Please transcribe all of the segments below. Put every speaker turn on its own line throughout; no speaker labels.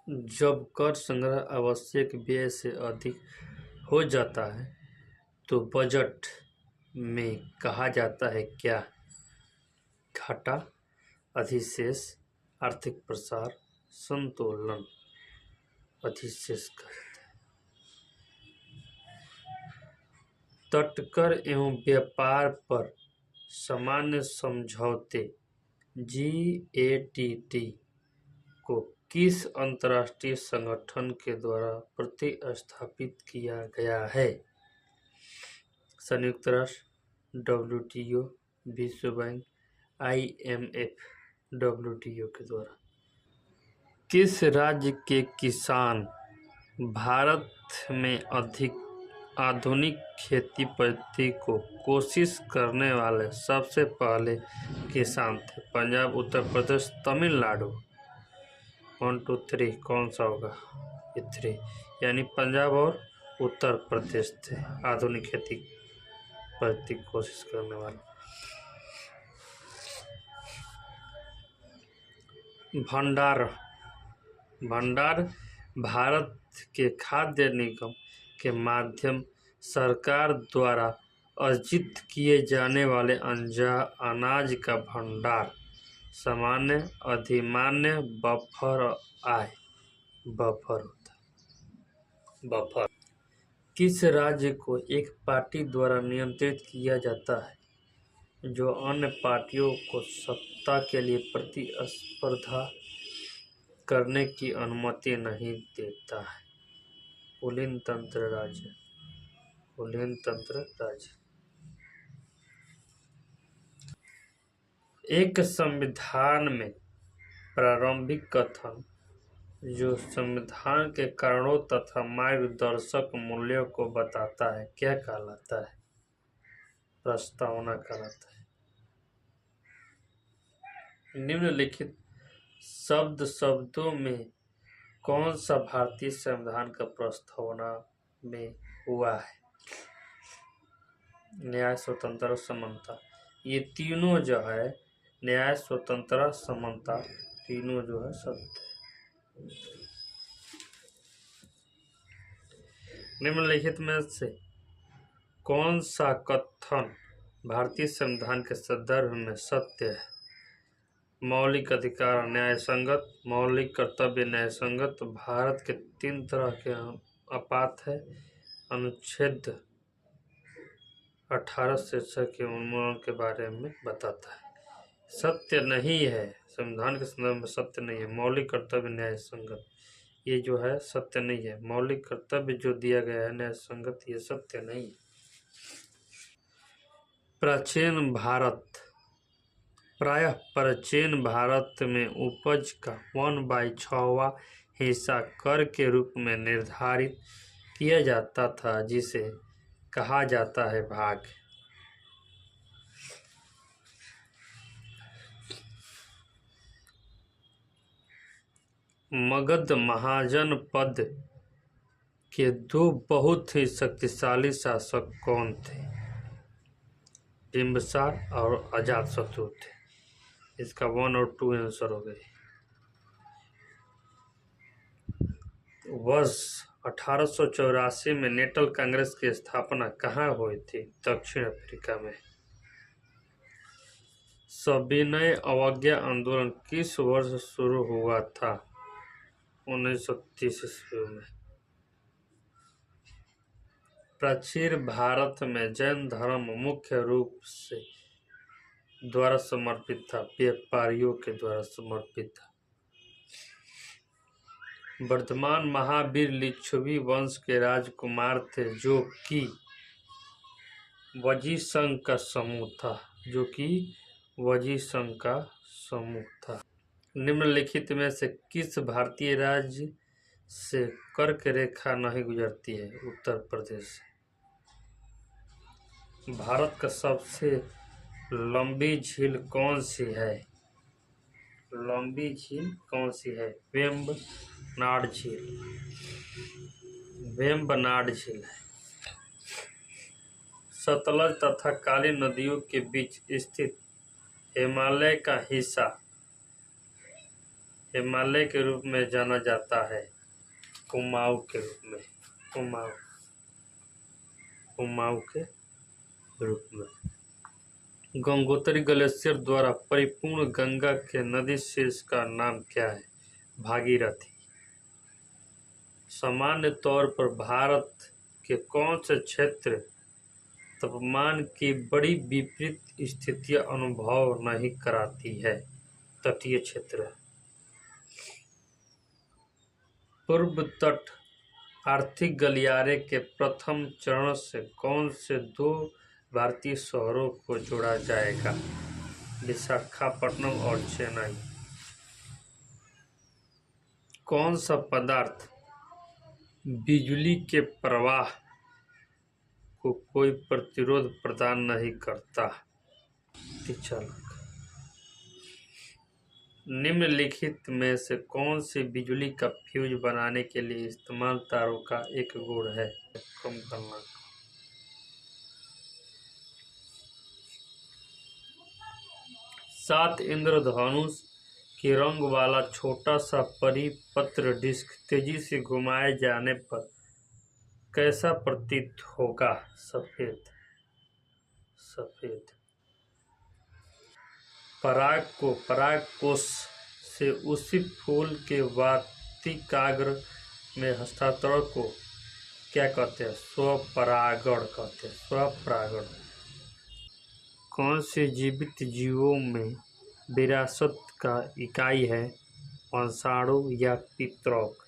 जब कर संग्रह आवश्यक व्यय से अधिक हो जाता है तो बजट में कहा जाता है क्या? घाटा, अधिशेष, आर्थिक प्रसार, संतुलन। अधिशेष कहते हैं। तटकर एवं व्यापार पर सामान्य समझौते GATT को किस अंतर्राष्ट्रीय संगठन के द्वारा प्रतिस्थापित किया गया है? संयुक्त राष्ट्र, WTO, विश्व बैंक, IMF। WTO के द्वारा। किस राज्य के किसान भारत में अधिक आधुनिक खेती पद्धति को कोशिश करने वाले सबसे पहले किसान थे? पंजाब, उत्तर प्रदेश, तमिलनाडु। 1 2 3 कौन सा होगा? ये 3 यानी पंजाब और उत्तर प्रदेश थे आधुनिक खेती पद्धति की कोशिश करने वाले। भंडार भारत के खाद्य निगम के माध्यम सरकार द्वारा अर्जित किए जाने वाले अनाज का भंडार। सामान्य, अधिमान्य, बफर आय। बफर होता है। बफर किस राज्य को एक पार्टी द्वारा नियंत्रित किया जाता है जो अन्य पार्टियों को सत्ता के लिए प्रतिस्पर्धा करने की अनुमति नहीं देता है? कुलीन तंत्र राज्य। कुलीन तंत्र राज्य। एक संविधान में प्रारंभिक कथन जो संविधान के कारणों तथा मार्गदर्शक मूल्यों को बताता है क्या कहलाता है? प्रस्तावना कहलाता है। निम्नलिखित शब्दों में कौन सा भारतीय संविधान का प्रस्तावना में हुआ है? न्याय, स्वतंत्रता, समानता। ये तीनों जो है न्याय, स्वतंत्रता, समानता, तीनों जो है सत्य। निम्नलिखित में से कौन सा कथन भारतीय संविधान के संदर्भ में सत्य है? मौलिक अधिकार न्याय संगत, मौलिक कर्तव्य न्याय संगत। भारत के 3 तरह के आपात है। अनुच्छेद 18 शीर्षक के उन्मूलन के बारे में बताता है। सत्य नहीं है, संविधान के संदर्भ में सत्य नहीं है। मौलिक कर्तव्य न्याय संगत, ये जो है सत्य नहीं है। मौलिक कर्तव्य जो दिया गया है न्याय संगत, ये सत्य नहीं है। प्रायः प्राचीन भारत में उपज का 1/6वां हिस्सा कर के रूप में निर्धारित किया जाता था जिसे कहा जाता है भाग। मगध महाजनपद के 2 बहुत ही शक्तिशाली शासक कौन थे? बिंबिसार और अजातशत्रु थे। इसका 1 और 2 आंसर हो गए। वर्ष 1884 में नेशनल कांग्रेस की स्थापना कहाँ हुई थी? दक्षिण अफ्रीका में। सविनय अवज्ञा आंदोलन किस वर्ष शुरू हुआ था? 1930 ईस्वी में। प्राचीन भारत में जैन धर्म मुख्य रूप से द्वारा समर्पित था, व्यापारियों के द्वारा समर्पित था। वर्धमान महावीर लिच्छवी वंश के राजकुमार थे जो कि वजी संघ का समूह था। निम्नलिखित में से किस भारतीय राज्य से कर्क रेखा नहीं गुजरती है? उत्तर प्रदेश। भारत का सबसे लंबी झील कौन सी है? लंबी झील कौन सी है? वेम्बनाड झील है। सतलज तथा काली नदियों के बीच स्थित हिमालय का हिस्सा हिमालय के रूप में जाना जाता है? कुमाऊं के रूप में, कुमाऊं, कुमाऊं के रूप में। गंगोत्री ग्लेशियर द्वारा परिपूर्ण गंगा के नदी शीर्ष का नाम क्या है? भागीरथी। सामान्य तौर पर भारत के कौन से क्षेत्र तापमान की बड़ी विपरीत स्थितियां अनुभव नहीं कराती है? तटीय क्षेत्र। पूर्व तट आर्थिक गलियारे के प्रथम चरण से कौन से दो भारतीय शहरों को जोड़ा जाएगा? विशाखापट्टनम और चेन्नई। कौन सा पदार्थ बिजली के प्रवाह को कोई प्रतिरोध प्रदान नहीं करता? चालक। निम्नलिखित में से कौन सी बिजली का फ्यूज बनाने के लिए इस्तेमाल तारों का एक गुण है? कम करना। सात इंद्रधनुष के रंग वाला छोटा सा परिपत्र डिस्क तेजी से घुमाए जाने पर कैसा प्रतीत होगा? सफेद। सफेद। परागकोश से उसी फूल के वातिकाग्र में हस्तांतरण को क्या कहते हैं? स्वपरागण कहते हैं। स्वपरागण। कौन से जीवित जीवों में विरासत का इकाई है? वंशाणु या पितरक।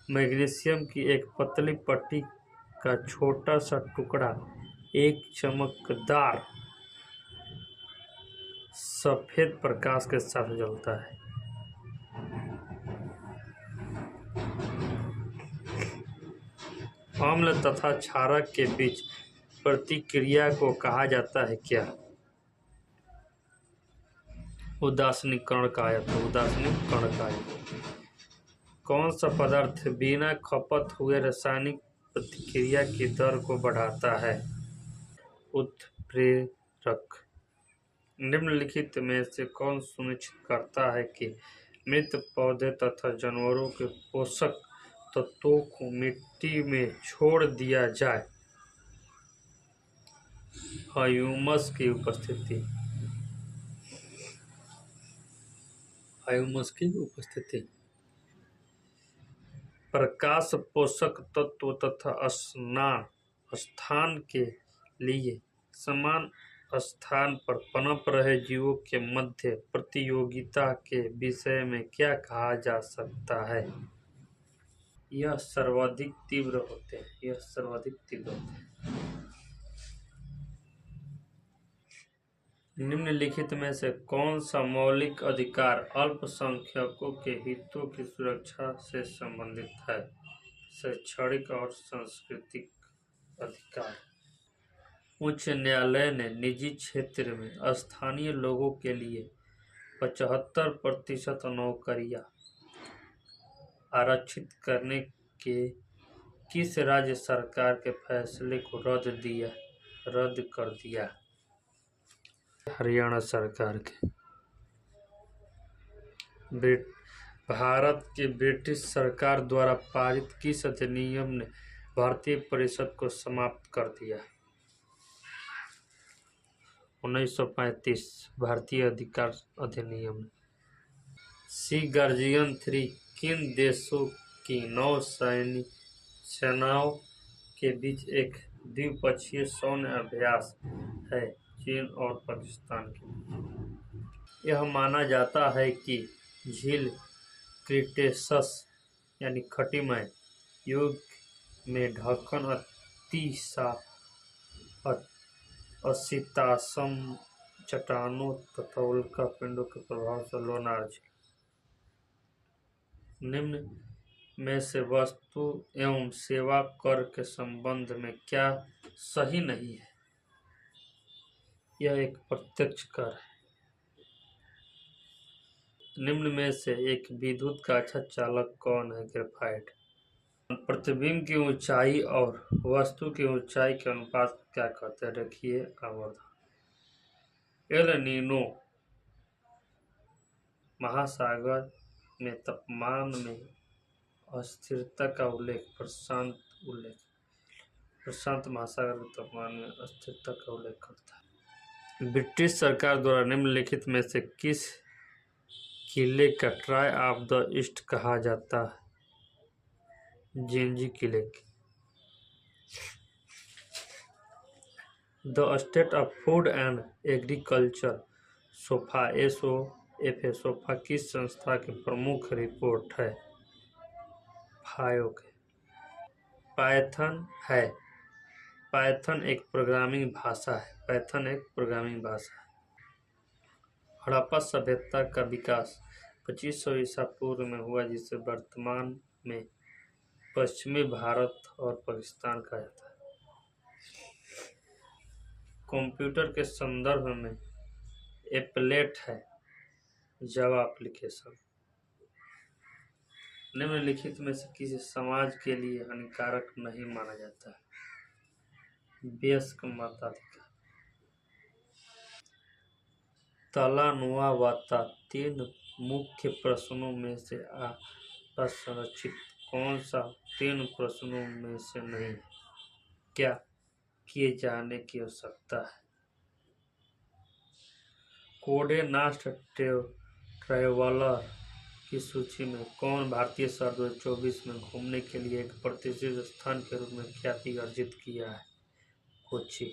मैग्नीशियम की एक पतली पट्टी का छोटा सा टुकड़ा एक चमकदार सफेद प्रकाश के साथ जलता है। अम्ल तथा क्षारक के बीच प्रतिक्रिया को कहा जाता है क्या? उदासीनीकरण कहा जाता है। उदासीनीकरण कहा जाता है। कौन सा पदार्थ बिना खपत हुए रासायनिक प्रतिक्रिया की दर को बढ़ाता है? उत्प्रेरक। निम्नलिखित में से कौन सुनिश्चित करता है कि मृत पौधे तथा जानवरों के पोषक तत्वों को मिट्टी में छोड़ दिया जाए? ह्यूमस की उपस्थिति। ह्यूमस की उपस्थिति। प्रकाश पोषक तत्व तथा स्थान के लिए समान स्थान पर पनप रहे जीवों के मध्य प्रतियोगिता के विषय में क्या कहा जा सकता है? यह सर्वाधिक तीव्र होते हैं। यह सर्वाधिक तीव्र होते हैं। निम्नलिखित में से कौन सा मौलिक अधिकार अल्पसंख्यकों के हितों की सुरक्षा से संबंधित है? शैक्षणिक और सांस्कृतिक अधिकार। उच्च न्यायालय ने निजी क्षेत्र में स्थानीय लोगों के लिए 75% नौकरियां आरक्षित करने के किस राज्य सरकार के फैसले को रद्द कर दिया? हरियाणा सरकार के। भारत की ब्रिटिश सरकार द्वारा पारित किस अधिनियम ने भारतीय परिषद को समाप्त कर दिया? 1935 भारतीय अधिकार अधिनियम। सी गार्जियन 3 किन देशों की सेनाओं के बीच एक द्विपक्षीय सैन्य अभ्यास है? चीन और पाकिस्तान के बीच। यह माना जाता है कि झील क्रीटेशस यानी खटिमय युग में ढक्कन असितासम चट्टानों तथा उल्कापिंडों के प्रभाव से लोनार झील। निम्न में से वस्तु एवं सेवा कर के संबंध में क्या सही नहीं है? यह एक प्रत्यक्ष कर है। निम्न में से एक विद्युत का अच्छा चालक कौन है? ग्रेफाइट। प्रतिबिंब की ऊंचाई और वस्तु की ऊंचाई के अनुपात क्या कहते हैं? रेखीय आवर्धन। एल नीनो महासागर में तापमान में अस्थिरता का प्रशांत महासागर के तापमान में अस्थिरता का उल्लेख करता है। ब्रिटिश सरकार द्वारा निम्नलिखित में से किस किले का ट्राई ऑफ द ईस्ट कहा जाता है? जिंजी किले की। The state of food and agriculture sofa किस संस्था की प्रमुख रिपोर्ट है? फाओ के। पाइथन एक प्रोग्रामिंग भाषा है। हड़प्पा सभ्यता का विकास 2500 ईसा पूर्व में हुआ, जिसे वर्तमान में पश्चिमी भारत और पाकिस्तान कहा जाता है। कंप्यूटर के संदर्भ में एप्लेट है जावा एप्लीकेशन। निम्नलिखित में से किसी समाज के लिए हानिकारक नहीं माना जाता है? वयस्क मताधिकार। तलानुआ वार्ता 3 मुख्य प्रश्नों में से असंरचित कौन सा 3 प्रश्नों में से नहीं है? क्या किए जाने की आवश्यकता है? कोडे नास्ट ट्रैवलर की सूची में कौन भारतीय साल 2024 में घूमने के लिए एक प्रतिष्ठित स्थान के रूप में ख्याति अर्जित किया है? कोची।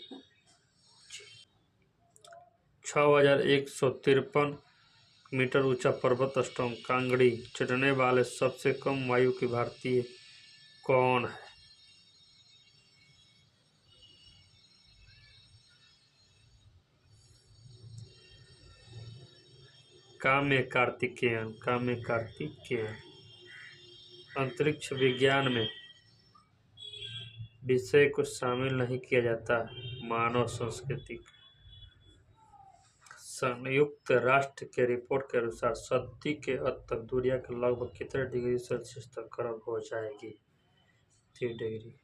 6153 मीटर ऊंचा पर्वत स्टोन कांगड़ी चढ़ने वाले सबसे कम वायु के भारतीय कौन है? काम्य कार्तिकेयन। अंतरिक्ष विज्ञान में विषय को शामिल नहीं किया जाता मानव संस्कृति। संयुक्त राष्ट्र के रिपोर्ट के अनुसार सदी के अंत तक दुनिया के लगभग कितने डिग्री सेल्सियस तक गर्म हो जाएगी? 3 डिग्री।